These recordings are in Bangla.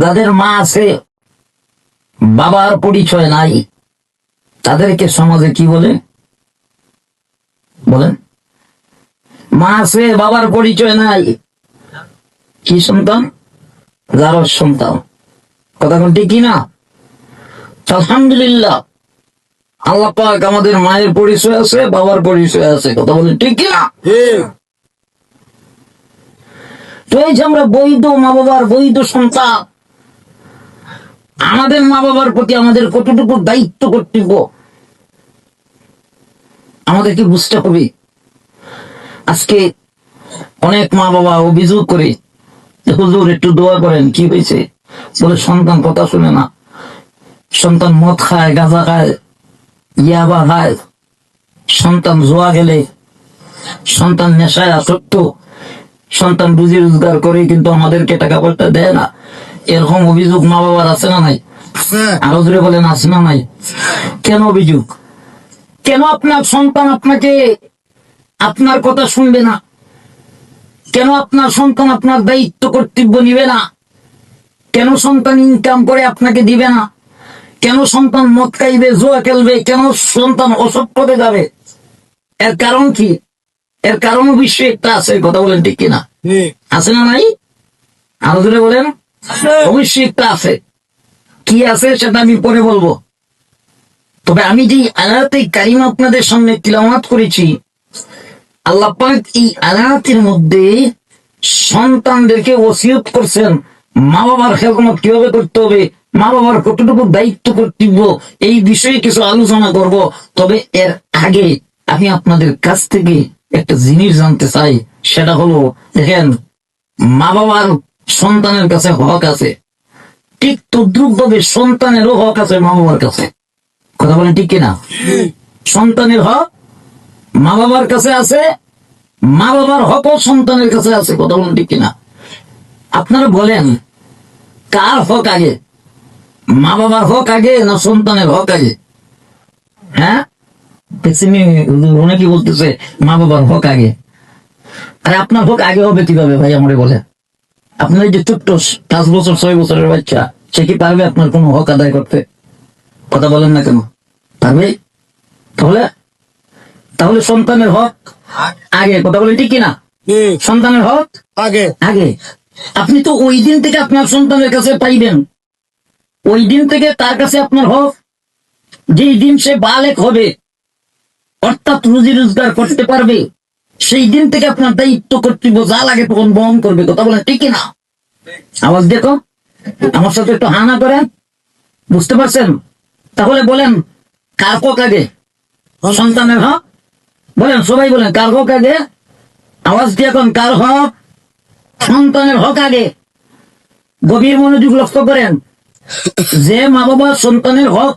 যাদের মা আছে বাবার পরিচয় নাই, তাদেরকে সমাজে কি বলে? বলেন, মা আছে বাবার পরিচয় নাই, কি সন্তান? যার সন্তান। কথা কোন ঠিক কিনা? আলহামদুলিল্লাহ, আল্লাহ পাক আমাদের মায়ের পরিচয় আছে, বাবার পরিচয় আছে। কথা বলেন ঠিক কিনা? তো এই যে আমরা বৈধ মা বাবার বৈধ সন্তান, আমাদের মা বাবার প্রতি আমাদের কতটুকু দায়িত্ব কর্তব্য আমাদেরকে বুঝতে হবে। আজকে অনেক মা বাবা অভিযোগ করে, হুজুর একটু দোয়া করেন। কি হয়েছে? বলে সন্তান কথা শুনে না, সন্তান মদ খায়, গাঁজা খায়, ইয়াবা খায়, সন্তান জোয়া গেলে, সন্তান নেশায় আসক্ত, সন্তান রুজি রোজগার করে কিন্তু আমাদেরকে টাকা পয়সা দেয় না। এরকম অভিযোগ মা বাবার আছে না নাই? আরো জোরে বলেন, আছে না নাই? কেন অভিযোগ? কেন আপনার সন্তান আপনাকে আপনার কথা শুনবে না? কেন আপনার সন্তান আপনার দায়িত্ব কর্তব্য নিবে না? কেন সন্তান ইনকাম করে আপনাকে দিবে না? কেন সন্তান মদ খাইবে, জুয়া খেলবে? কেন সন্তান অসৎ পথে যাবে? এর কারণ কি? এর কারণ অবশ্যই একটা আছে। কথা বলেন ঠিক কিনা? আছে না নাই? আরো জোরে বলেন, অবশ্যই একটা আছে। কি আছে সেটা আমি পরে বলবো। তবে আমি যে আয়াতে কারিমা আপনাদের সামনে তিলাওয়াত করেছি, আল্লাহ পাক এই আয়াতের মধ্যে সন্তানদেরকে ওসিয়ত করছেন মা বাবার খেদমত কিভাবে করতে হবে, মা বাবার কতটুকু দায়িত্ব কর্তব্য, এই বিষয়ে কিছু আলোচনা করব। তবে এর আগে আমি আপনাদের কাছ থেকে একটা জিনিস জানতে চাই। সেটা হলো, দেখেন, মা বাবার সন্তানের কাছে হক আছে, ঠিক তদ্রুপ ভাবে সন্তানেরও হক আছে মা বাবার কাছে। কথা বলেন ঠিক কিনা? সন্তানের হক মা বাবার কাছে আছে, মা বাবার হকও সন্তানের কাছে আছে। কথা বলেন ঠিক কিনা? আপনারা বলেন, কার হক আগে? মা বাবার হক আগে না সন্তানের হক আগে? হ্যাঁ, অনেকে বলতেছে মা বাবার হক আগে। আরে আপনার হক আগে হবে কিভাবে ভাই? আমারে বলে, আপনার যে ছোট্ট 5 বছর 6 বছরের বাচ্চা, সে কি পারবে আপনার কোনো হক আদায় করতে? কথা বলেন না কেন? পারবে? তাহলে সন্তানের হক আগে। কথা বলেন ঠিক কিনা? সন্তানের হক আগে আগে। আপনি তো ওই দিন থেকে আপনার সন্তানের কাছে পাইবেন, ওই দিন থেকে তার কাছে আপনার হক। যেই দিন সে বালেক হবে, অর্থাৎ রুজি রোজগার করতে পারবে, সেই দিন থেকে আপনার দায়িত্ব কর্তব্য যা লাগে তখন বহন করবে। কথা বলেন ঠিক কিনা? আওয়াজ দেখো, আমার সাথে একটু হানা করেন। বুঝতে পারছেন? তাহলে বলেন, কার হক আগে? সন্তানের হক? বলেন, সবাই বলেন, কার হক আগে? আওয়াজ দিয়ে এখন, কার হক? সন্তানের হক আগে। গভীর মনোযোগ লক্ষ্য করেন। যে মা বাবা সন্তানের হক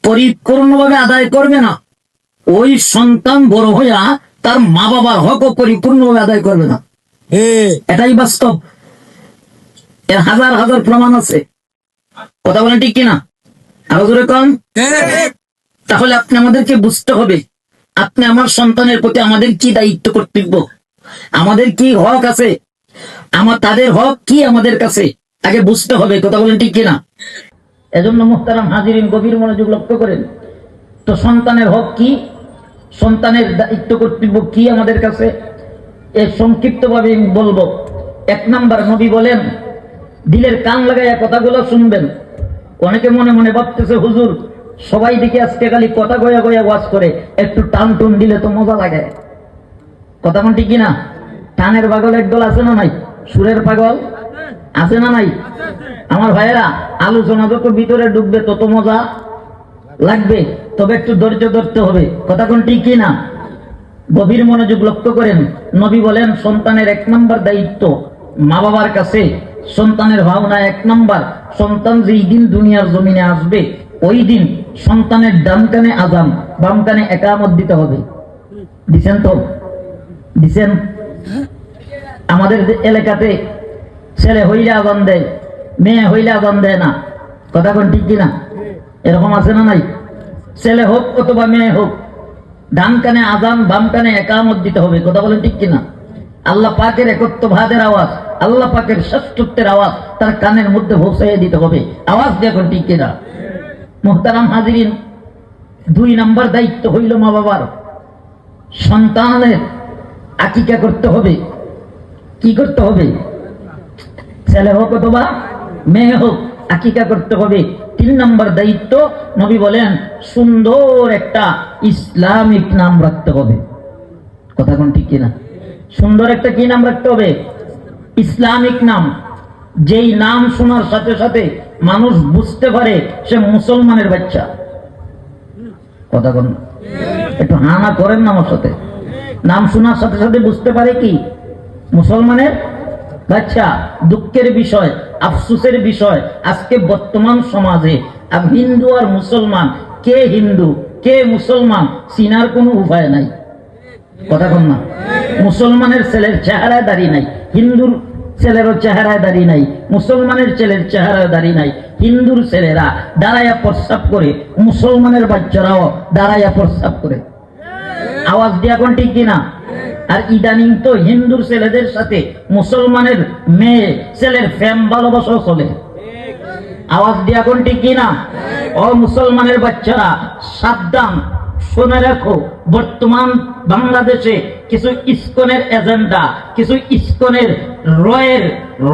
পরিপূর্ণভাবে আদায় করবে না, ওই সন্তান বড় হইয়া তার মা বাবার হকও পরিপূর্ণভাবে আদায় করবে না। এটাই বাস্তব। এর হাজার হাজার প্রমাণ আছে। কথা বলেন ঠিক কিনা? আরো জোরে কন। তাহলে আপনি আমাদেরকে বুঝতে হবে, আপনি আমার সন্তানের প্রতি আমাদের কি দায়িত্ব কর্তব্য, আমাদের কি হক আছে, তাদের হক কি আমাদের কাছে, আগে বুঝতে হবে। কথা বলেন ঠিক কিনা? এজন্য মুহতারাম হাজিরিন, গভীর মনোযোগ লক্ষ্য করেন। তো সন্তানের হক কি, সন্তানের দায়িত্ব কর্তব্য কি আমাদের কাছে, এর সংক্ষিপ্ত ভাবে আমি বলবো। 1 নাম্বার, নবী বলেন, দিলের কান লাগাইয়া কথাগুলো শুনবেন। অনেকে মনে মনে ভাবতেছে, হুজুর সবাই দেখি আজকে খালি কথা গয়া গয়া ওয়াজ করে, একটু টান টুন দিলে তো মজা লাগে। কথা কোন ঠিক কিনা? টানের পাগল একদল আছে না নাই? সুরের পাগল আছে না নাই? আমার ভাইয়েরা, আলোচনা যত ভিতরে ঢুকবে তত মজা লাগবে, তবে একটু ধৈর্য ধরতে হবে। কথা কোন ঠিক কিনা? গভীর মনোযোগ লক্ষ্য করেন। নবী বলেন, সন্তানের 1 নাম্বার দায়িত্ব মা বাবার কাছে। সন্তানের ভাবনা 1 নাম্বার, সন্তান যেই দিন দুনিয়ার জমিনে আসবে, ওই দিন সন্তানের ডান কানে আযান, বাম কানে ইকামত দিতে হবে। দিছেন তো? দিছেন? আমাদের এলাকাতে ছেলে হইলে আযান দেয়, মেয়ে হইলে আযান দেয় না। কথা কোন ঠিক কিনা? এরকম আছে না নাই? ছেলে হোক অথবা মেয়ে হোক, ডান কানে আযান, বাম কানে ইকামত দিতে হবে। কথা বলেন ঠিক কিনা? আল্লাহ পাকের একত্ববাদের আওয়াজ, আল্লাহ পাকের শ্রেষ্ঠত্বের আওয়াজ তার কানের মধ্যে পৌঁছাইয়া দিতে হবে। আওয়াজ দিয়ে এখন ঠিক কিনা? মুহতারাম হাজিরিন, 2 নাম্বার দায়িত্ব হইল মা বাবার। সন্তানের আকিকা করতে হবে। কি করতে হবে? ছেলে হোক অথবা মেয়ে হোক, আকিকা করতে হবে। 3 নাম্বার দায়িত্ব, নবী বলেন সুন্দর একটা ইসলামিক নাম রাখতে হবে। কথা কোন ঠিক কিনা? সুন্দর একটা কি নাম রাখতে হবে? ইসলামিক নাম। যেই নাম শোনার সাথে সাথে মানুষ বুঝতে পারে সে মুসলমানের বাচ্চা। কথা কোন? একটু হানা করেন না আমার সাথে। নাম শোনার সাথে সাথে বুঝতে পারে কি মুসলমানের বাচ্চা। দুঃখের বিষয়, আফসোসের বিষয়, আজকে বর্তমান সমাজে হিন্দু আর মুসলমান, কে হিন্দু কে মুসলমান চিনার কোনো উপায় নাই। কথা কন না? মুসলমানের ছেলের চেহারায় দাঁড়িয়ে নাই, হিন্দুর ছেলেরও চেহারায় দাঁড়িয়ে নাই, মুসলমানের ছেলের চেহারায় দাঁড়িয়ে নাই। হিন্দুর ছেলেরা দাঁড়াইয়া প্রস্রাব করে, মুসলমানের বাচ্চারাও দাঁড়াইয়া প্রস্রাব করে। আওয়াজ দিয়া কোন ঠিক কিনা? আর ইদানিং তো হিন্দুর ছেলেদের সাথে মুসলমানের মেয়ে ছেলের প্রেম ভালোবাসাও চলে। আওয়াজ দিয়া কোন ঠিক কিনা? ও মুসলমানের বাচ্চারা সাবধান, শুনে রাখো, বর্তমান বাংলাদেশে কিছু ইসকনের এজেন্ডা, কিছু ইসকনের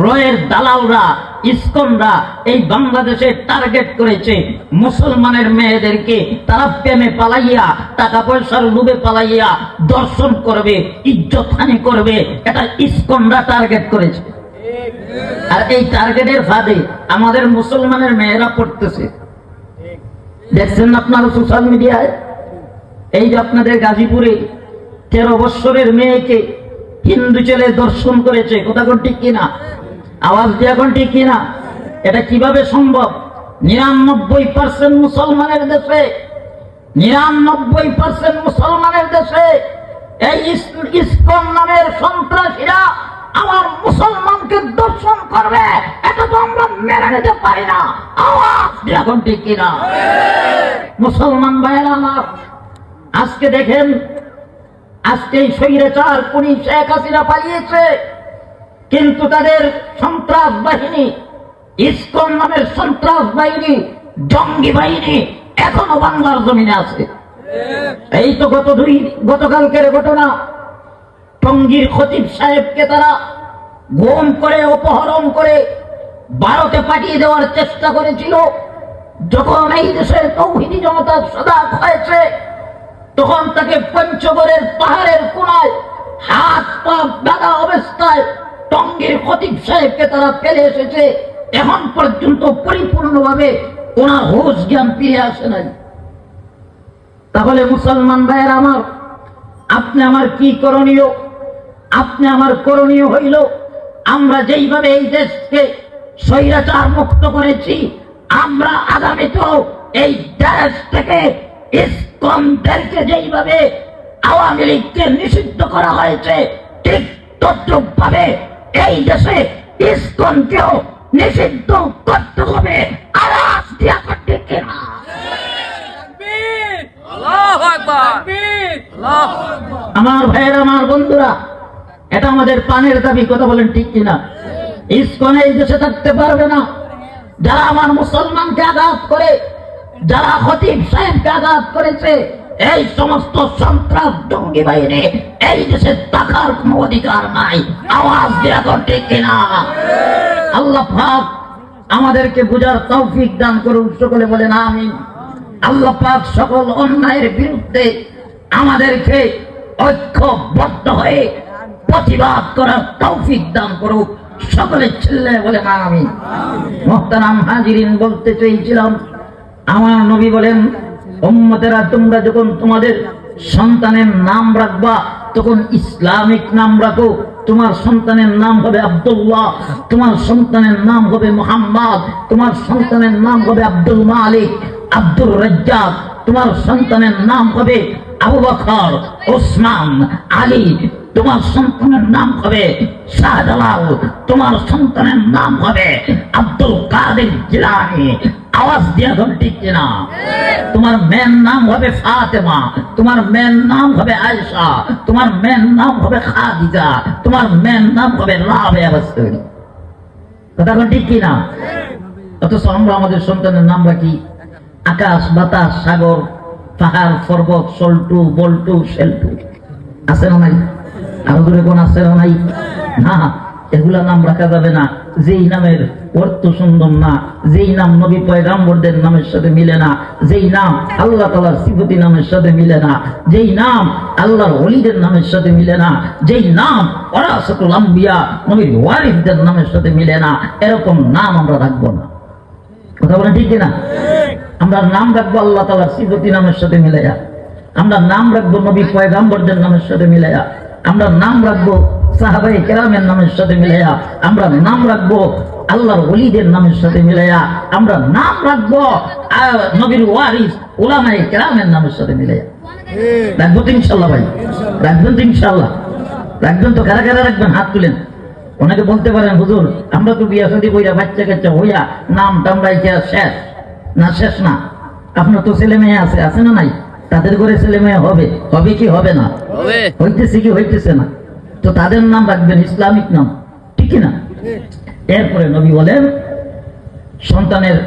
রয়ের দালালরা, ইসকনরা এই বাংলাদেশে টার্গেট করেছে মুসলমানের মেয়েদেরকে। তারা প্রেমে পালাইয়া, টাকা পয়সার লোভে পালাইয়া দর্শন করবে, ইজ্জতহানি করবে, এটা ইসকনরা টার্গেট করেছে। আর এই টার্গেটের ফাঁদে আমাদের মুসলমানের মেয়েরা পড়তেছে। দেখছেন আপনারা সোশ্যাল মিডিয়ায়, এই যে আপনাদের গাজীপুরে 13 বৎসরের মেয়েকে হিন্দু ছেলে দর্শন করেছে। কথা কোন ঠিক কিনা? আওয়াজ দিয়ে এখন ঠিক কিনা? এটা কিভাবে সম্ভব? 99% মুসলমানের দেশে, 99% মুসলমানের দেশে এই ইসকন নামের সন্ত্রাসীরা আমার মুসলমানকে দর্শন করবে, এটা তো আমরা মেনে নিতে পারি না। আওয়াজ দিয়ে এখন ঠিক কিনা? মুসলমান ভাইয়েরা আমার, আজকে দেখেন, আজকে স্বৈরাচার পুলিশ শেখ হাসিনা পালিয়েছে, কিন্তু তাদের সন্ত্রাস বাহিনী, ইসকন নামের সন্ত্রাস বাহিনী, জঙ্গি বাহিনী এখনো বাংলার জমিনে আছে। এই তো গতকালকের ঘটনা, টঙ্গীর খতিব সাহেবকে তারা গুম করে, অপহরণ করে ভারতে পাঠিয়ে দেওয়ার চেষ্টা করেছিল। যখন এই দেশের তৌহিদি জনতা সজাগ হয়েছে, তখন তাকে পঞ্চগড়ের পাহাড়ের কোনায় হাত পা বাঁধা অবস্থায় টঙ্গীর খতিব সাহেবকে তারা ফেলে এসেছে। এখন পর্যন্ত পরিপূর্ণভাবে ওনার হোশ জ্ঞান ফিরে আসে নাই। তাহলে মুসলমান ভাইয়ের আমার, আপনি আমার কি করণীয়? আপনি আমার করণীয় হইল, আমরা যেইভাবে এই দেশকে স্বৈরাচার মুক্ত করেছি, আমরা আগামীতেও এই দেশ থেকে ইসকনদেরকে যেইভাবে আওয়ামী লীগকে নিষিদ্ধ করা হয়েছে, ঠিক তদ্রুপ ভাবে এই দেশে ইসকনকেও নিষিদ্ধ করতে হবে। আওয়াজ দিয়া করতে কিনা? আমার ভাইয়ের, আমার বন্ধুরা, এটা আমাদের প্রাণের দাবি। কথা বলেন ঠিক কিনা? ইসকন এই দেশে থাকতে পারবে না। যারা আমার মুসলমানকে আঘাত করে, যারা খতিব সাহেবকে আঘাত করেছে, এই সমস্ত সন্ত্রাস জঙ্গি বাহিনী এই দেশে থাকার কোন অধিকার নাই। আওয়াজ দেয়া ঠিক কিনা? আল্লাহ পাক আমাদেরকে বুঝার তৌফিক দান করুন, সকলে বলেন আমিন। আল্লাহ পাক সকল অন্যায়ের বিরুদ্ধে আমাদেরকে ঐক্যবদ্ধ হয়ে প্রতিবাদ করার তৌফিক দান করুক, সকলে ছেলে বলেন আমিন। মুহতারাম হাজিরিন, বলতে চেয়েছিলাম, আমার নবী বলেন, উম্মতেরা তোমরা যখন তোমাদের সন্তানের নাম রাখবা তখন ইসলামিক নাম রাখো। তোমার সন্তানের নাম হবে আব্দুল্লাহ, তোমার সন্তানের নাম হবে মুহাম্মদ, তোমার সন্তানের নাম হবে আব্দুল মালিক, আব্দুর রাজ্জাক, তোমার সন্তানের নাম হবে আবু বকর, ওসমান, আলী, তোমার সন্তানের নাম হবে শাহজালাল, তোমার সন্তানের নাম হবে আব্দুল কাদের জিলানী। আওয়াজ দিয়া ধর ঠিক কিনা? তোমার মেয়ের নাম হবে ফাতেমা, তোমার মেয়ের নাম হবে আয়েশা, তোমার মেয়ের নাম হবে খাদিজা, তোমার মেয়ের নাম হবে রাবেয়া। কথা কোন ঠিক কিনা? অথচ আমরা আমাদের সন্তানের নাম রাখি আকাশ, বাতাস, সাগর, পাহাড়, পর্বত, সল্টু, বল্টু, সেল্টু। আছে না নাই? আরো দূরে কোন আছে না নাই? না, এগুলা নাম রাখা যাবে না যেই নামের অর্থ সুন্দর না, যেই নাম নবী পয়গাম্বরদের নামের সাথে মিলে না, যেই নাম আল্লাহ তাআলার সিফাতি নামের সাথে মিলে না, যেই নাম আল্লাহর ওলিদের নামের সাথে মিলে না, যেই নাম ওয়ারাসাতুল আম্বিয়া নবীর ওয়ারিসদের নামের সাথে মিলে না, এরকম নাম আমরা রাখবো না। কথা বলেন ঠিক কিনা? আমরা নাম রাখবো আল্লাহ তাআলার সিফাতি নামের সাথে মিলাইয়া, আমরা নাম রাখবো নবী পয়গাম্বরদের নামের সাথে মিলাইয়া, আমরা নাম রাখবো সাহাবায়ে কেরামের নামের সাথে মিলাইয়া, আমরা নাম রাখবো আল্লাহর ওলিদের নামের সাথে মিলাইয়া, আমরা নাম রাখবো নবীর ওয়ারিস উলামায়ে কেরামের নামের সাথে মিলাইয়া। রাখবো তো ইনশাআল্লাহ ভাই? রাখবেন তো ইনশাআল্লাহ? রাখবেন তো? কারা কারা রাখবেন? হাত তুলেন। অনেকে বলতে পারেন হুজুর আমরা তো বিয়া শাদী কইরা বাচ্চা কাচ্চা হইয়া নাম টাম রাইখা শেষ না? শেষ না। আপনার তো ছেলে মেয়ে আছে, আছে না নাই? তাদের ঘরে ছেলে মেয়ে হবে, হবে কি হবে না? হইতেছে কি হইতেছে না? তো তাদের নাম রাখবেন ইসলামিক নাম, ঠিক না? এরপরে নবী বলেন সন্তানের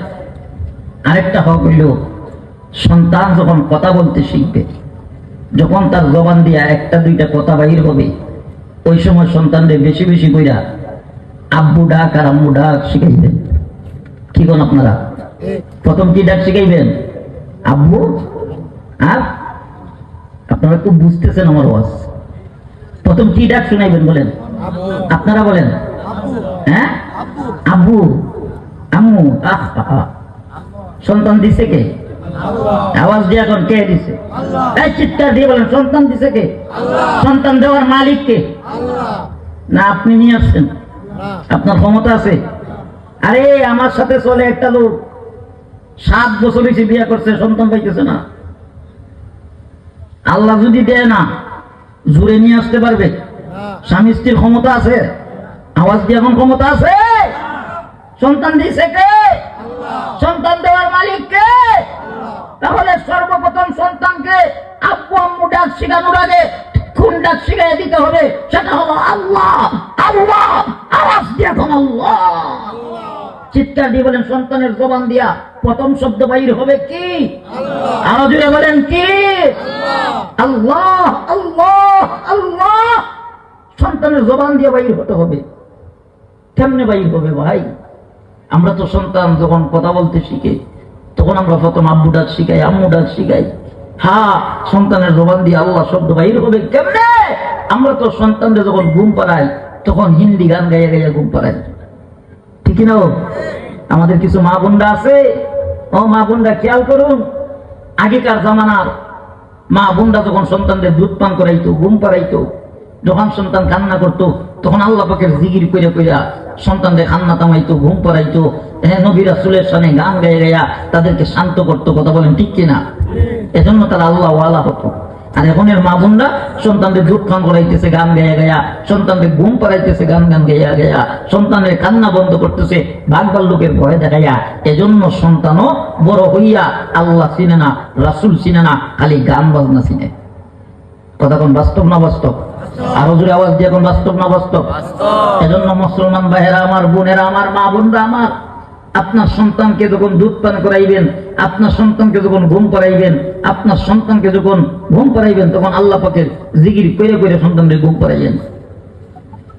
আরেকটা হক হইল সন্তান যখন কথা বলতে শিখবে, যখন তার জবান দিয়া একটা দুইটা কথা বাহির হবে, ওই সময় সন্তানদের বেশি বেশি কইরা আব্বু ডাক আর আম্মু ডাক শিখাইবেন। কি কোন আপনারা? প্রথম কি ডাক শিখাইবেন? আব্বু। আর আপনারা খুব বুঝতেছেন আমার ওয়াজ। প্রথম কি ডাক শুনাইবেন বলেন? আপনারা বলেন। হ্যাঁ, আব্বু আম্মু। সন্তান দিছে কে? আওয়াজ দিয়ে এখন কে দিছে? চিৎকার দিয়ে বলেন সন্তান দিছে কে? সন্তান দেওয়ার মালিক কে? না আপনি নিয়ে আসছেন? আপনার ক্ষমতা আছে? আরে আমার সাথে চলে একটা লোক 7 বছর হয়েছে বিয়ে করছে, সন্তান পাইতেছে না। আল্লাহ যদি দেয় না জুড়ে নিয়ে আসতে পারবে? স্বামী স্ত্রীর ক্ষমতা আছে? আওয়াজ দিয়ে এখন ক্ষমতা আছে? সন্তান দিছে কে? সন্তান দেওয়ার মালিক কে? তাহলে সর্বপ্রথম সন্তানকে আব্বু আম্মু ডাক শিখানোর আগে কোন ডাক শিখাই দিতে হবে? সেটা হলো আল্লাহ। আল্লাহ। আওয়াজ দিয়ে এখন আল্লাহ। চিৎকার দিয়ে বলেন সন্তানের জবান দিয়া প্রথম শব্দ বাইর হবে কি? আরো জোরে বলেন কি? আল্লাহ। আল্লাহ। আল্লাহ। সন্তানের জবান দিয়ে বাইর হতে হবে। কেমনে বাইর হবে ভাই? আমরা তো সন্তান যখন কথা বলতে শিখে তখন আমরা প্রথম আব্বু ডাক শিখাই, আম্মু ডাক শিখাই। হ্যাঁ, সন্তানের জবান দিয়ে আল্লাহ শব্দ বাইর হবে কেমনে? আমরা তো সন্তানদের যখন ঘুম পাড়াই তখন হিন্দি গান গাইয়া গাইয়া ঘুম পাড়াই, ঠিক না? আমাদের কিছু মা বোনরা আছে, ও মা বোনরা খেয়াল করুন, আগেকার জামানার মা বোনরা যখন সন্তানদের দুধ পান করাইতো, ঘুম পাড়াইতো, যখন সন্তান কান্না করতো তখন আল্লাহ পাকের জিকির কইরা কইরা সন্তানদের কান্না থামাইতো, ঘুম পাড়াইতো, নবী রাসূলের সামনে গান গায়ে গাইয়া তাদেরকে শান্ত করতো। কথা বলেন ঠিক কিনা? এজন্য তারা আল্লাহ ওয়ালা হতো। আর এখনের মা বোনরা সন্তানদের দুধ পান করাইতেছে গান গাইয়া গাইয়া, সন্তানদের ঘুম পাড়াইতেছে গান গান গাইয়া গাইয়া, সন্তানের কান্না বন্ধ করতেছে ভাগবাল লোকের ভয় দেখাইয়া। এজন্য সন্তানও বড় হইয়া আল্লাহ চিনে না, রাসূল চিনে না, খালি গান বাজনা চিনে। কথা কোন বাস্তব না বাস্তব? আরো জোরে আওয়াজ দিয়ে কোন বাস্তব না বাস্তব? এজন্য মুসলমান ভাইয়েরা আমার, বোনেরা আমার, মা বোনরা আমার, আপনার সন্তানকে যখন দুধ পান করাইবেন, আপনার সন্তানকে যখন ঘুম পাড়াইবেন, আপনার সন্তানকে যখন ঘুম পাড়াইবেন তখন আল্লাহ পাকের জিকির কইরা কইরা সন্তানকে ঘুম পাড়াইবেন।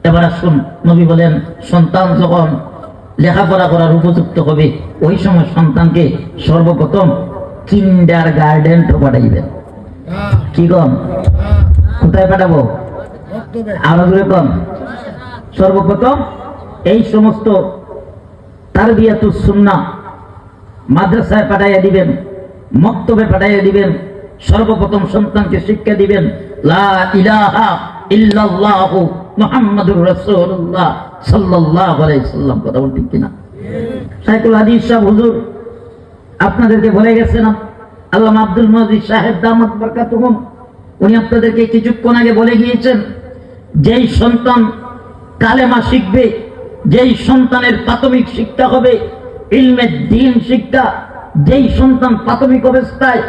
এবার আসুন, নবী বলেন সন্তান যখন লেখাপড়া করার উপযুক্ত হবে ওই সময় সন্তানকে সর্বপ্রথম কিন্ডার গার্ডেন পাঠাইবেন। কি কম? কোথায় পাঠাবো? আরো দূরে কম? সর্বপ্রথম এই সমস্ত তারবিয়াতুস সুন্নাহ মাদ্রাসায় পাঠাইয়া দিবেন, মক্তবে পাঠাইয়া দিবেন। সর্বপ্রথম সন্তানকে শিক্ষা দিবেন লা ইলাহা ইল্লাল্লাহু মুহাম্মাদুর রাসূলুল্লাহ সাল্লাল্লাহু আলাইহি সাল্লাম। কথা বল ঠিক কিনা? শাইখুল হাদিস সাহেব হুজুর আপনাদেরকে বলে গেছেন, আল্লামা আব্দুল মুজিদ সাহেব দামাত বরকাতুহুম, উনি আপনাদেরকে কিছুক্ষণ আগে বলে গিয়েছেন যেই সন্তান কালেমা শিখবে, যেই সন্তানের প্রাথমিক শিক্ষা হবে ইলমে দ্বীন শিক্ষা, যেই সন্তান প্রাথমিক অবস্থায়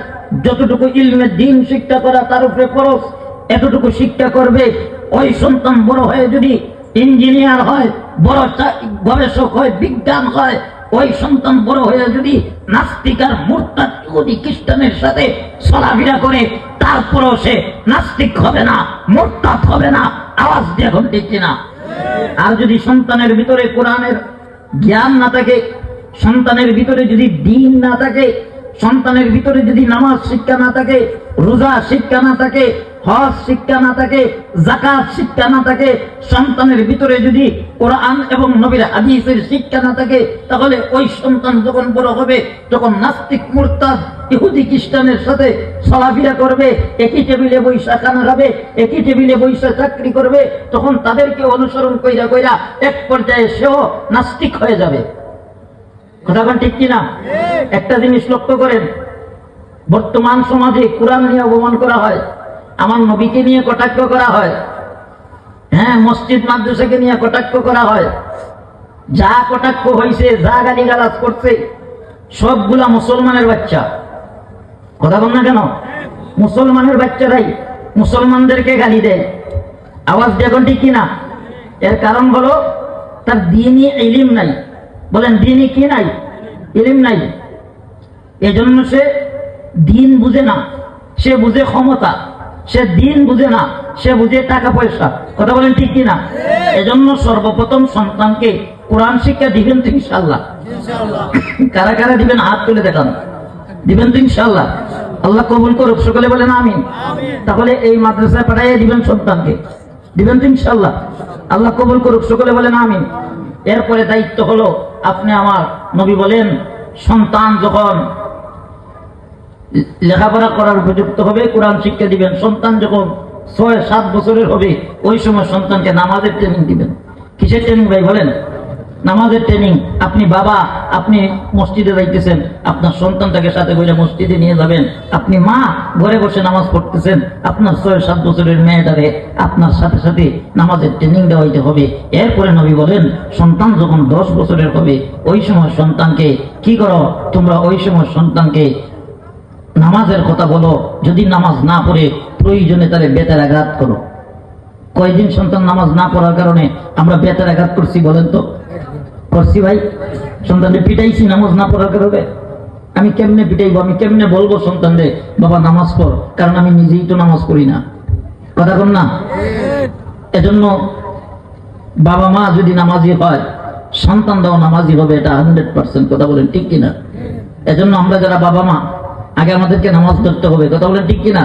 যতটুকু ইলমে দ্বীন শিক্ষা করা তার উপরে ফরজ, এতটুকু শিক্ষা করবে, ওই সন্তান বড় হয়ে যদি ইঞ্জিনিয়ার হয়, বড় গবেষক হয়, বিজ্ঞান হয়, ওই সন্তান বড় হয়ে যদি নাস্তিক আর মুরতাদ ইহুদি খ্রিস্টানের সাথে চলাফেরা করে, তারপরও সে নাস্তিক হবে না, মুরতাদ হবে না। আওয়াজ দিয়ে এখন ঠিক কিনা? আর যদি সন্তানের ভিতরে কোরআনের জ্ঞান না থাকে, সন্তানের ভিতরে যদি দ্বীন না থাকে, সন্তানের ভিতরে যদি নামাজ শিক্ষা না থাকে, রোজা শিক্ষা না থাকে, হজ শিক্ষা না থাকে, যাকাত শিক্ষা না থাকে, সন্তানের ভিতরে যদি কোরআন এবং নবীর হাদিসের শিক্ষা না থাকে, তাহলে ওই সন্তান যখন বড় হবে, তখন নাস্তিক মুরতাদ ইহুদি খ্রিস্টানের সাথে চলাফেরা করবে, একই টেবিলে বৈশা খানা খাবে, একই টেবিলে বৈশা চাকরি করবে, তখন তাদেরকে অনুসরণ কইরা কইরা এক পর্যায়ে সেও নাস্তিক হয়ে যাবে। কথা বলেন ঠিক কিনা? একটা জিনিস লক্ষ্য করেন, বর্তমান সমাজে কোরআন নিয়ে অপমান করা হয়, আমার নবীকে নিয়ে কটাক্ষ করা হয়, হ্যাঁ, মসজিদ মাদ্রাসাকে নিয়ে কটাক্ষ করা হয়। যা কটাক্ষ হয়েছে, যা গালিগালাজ করছে, সবগুলা মুসলমানের বাচ্চা। কথা বল না কেন? মুসলমানের বাচ্চারাই মুসলমানদেরকে গালি দেয়। আওয়াজ দেখুন ঠিক কিনা? এর কারণ হলো তার দ্বীনি ইলম নাই। বলেন দ্বীনি কি নাই? ইলম নাই। এজন্য সে দ্বীন বুঝে না, সে বুঝে ক্ষমতা। সে দ্বীন বুঝে না, সে বুঝে টাকা পয়সা। কথা বলেন ঠিক কিনা? এজন্য সর্বপ্রথম সন্তানকে কোরআন শিক্ষা দিবেন তো ইনশাআল্লাহ? কারা কারা দিবেন হাত তুলে দেখান। দিবেন তো ইনশাআল্লাহ? আল্লাহ কবুল করুক, সকলে বলেন আমিন। তাহলে এই মাদ্রাসায় পাঠাইয়া দিবেন সন্তানকে, দিবেন তো ইনশাআল্লাহ? আল্লাহ কবুল করুক, সকলে বলেন আমিন। এরপরে দায়িত্ব হলো, আপনি আমার নবী বলেন, সন্তান যখন লেখাপড়া করার উপযুক্ত হবে, কোরআন শিক্ষা দিবেন। সন্তান যখন 6-7 বছরের হবে, ওই সময় সন্তানকে নামাজের ট্রেনিং দিবেন। কিসের ট্রেনিং ভাই বলেন? নামাজের ট্রেনিং। আপনি বাবা, আপনি মসজিদে যাইতেছেন, আপনার সন্তানটাকে সাথে করে মসজিদে নিয়ে যাবেন। আপনি মা, ঘরে বসে নামাজ পড়তেছেন, আপনার 6-7 বছরের মেয়েটাকে আপনার সাথে সাথে নামাজের ট্রেনিং দেওয়াইতে হবে। এরপরে নবী বলেন, সন্তান যখন 10 বছরের হবে, ওই সময় সন্তানকে কি করো? তোমরা ওই সময় সন্তানকে নামাজের কথা বলো। যদি নামাজ না পড়ে, প্রয়োজনে তারে বেতের আঘাত করো। কয়দিন সন্তান নামাজ না পড়ার কারণে আমরা বেতের আঘাত করছি বলেন তো? করছি ভাই? সন্তানকে পিটাইছি নামাজ না পড়ার কারণে? আমি কেমনে পিটাইবো? আমি কেমনে বলবো সন্তানদের বাবা নামাজ পড়? কারণ আমি নিজেই তো নামাজ পড়ি না। কথা বল না? এজন্য বাবা মা যদি নামাজি হয়, সন্তানরাও নামাজি হবে, এটা 100%। কথা বলেন ঠিক কিনা? এজন্য আমরা যারা বাবা মা, আগে আমাদেরকে নামাজ ধরতে হবে। কথা বলেন ঠিক কিনা?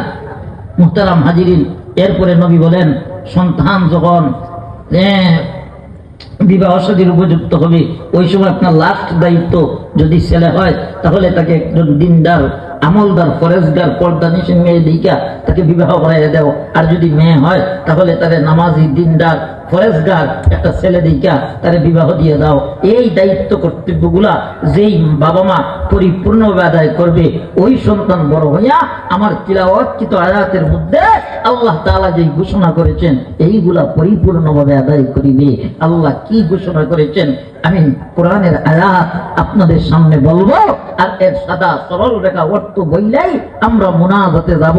মুহতারাম হাজিরিন, এরপরে নবী বলেন, সন্তান যখন বিবাহ শাদীর উপযুক্ত হবে, ওই সময় আপনার লাস্ট দায়িত্ব, যদি ছেলে হয় তাহলে তাকে একজন দিনদার, আমলদার, ফরেজগার, পর্দানিশীন মেয়ে দিকা তাকে বিবাহ করাইয়া দাও। আর যদি মেয়ে হয় তাহলে তারে নামাজি, দিনদার, ফরেজগার একটা ছেলে দিকা তারে বিবাহ দিয়ে দাও। এই দায়িত্ব কর্তব্যগুলা যেই বাবা মা পরিপূর্ণভাবে আদায় করবে, ওই সন্তান বড় হইয়া আমার তিলাওয়াতকৃত আয়াতের মধ্যে আল্লাহ তাআলা যেই ঘোষণা করেছেন, এইগুলা পরিপূর্ণভাবে আদায় করিবে। আল্লাহ কি ঘোষণা করেছেন আমি কোরআনের আয়াত আপনাদের সামনে বলবো, আর এর সাদা সরল রেখা অর্থ বললেই আমরা মুনাজাতে যাব।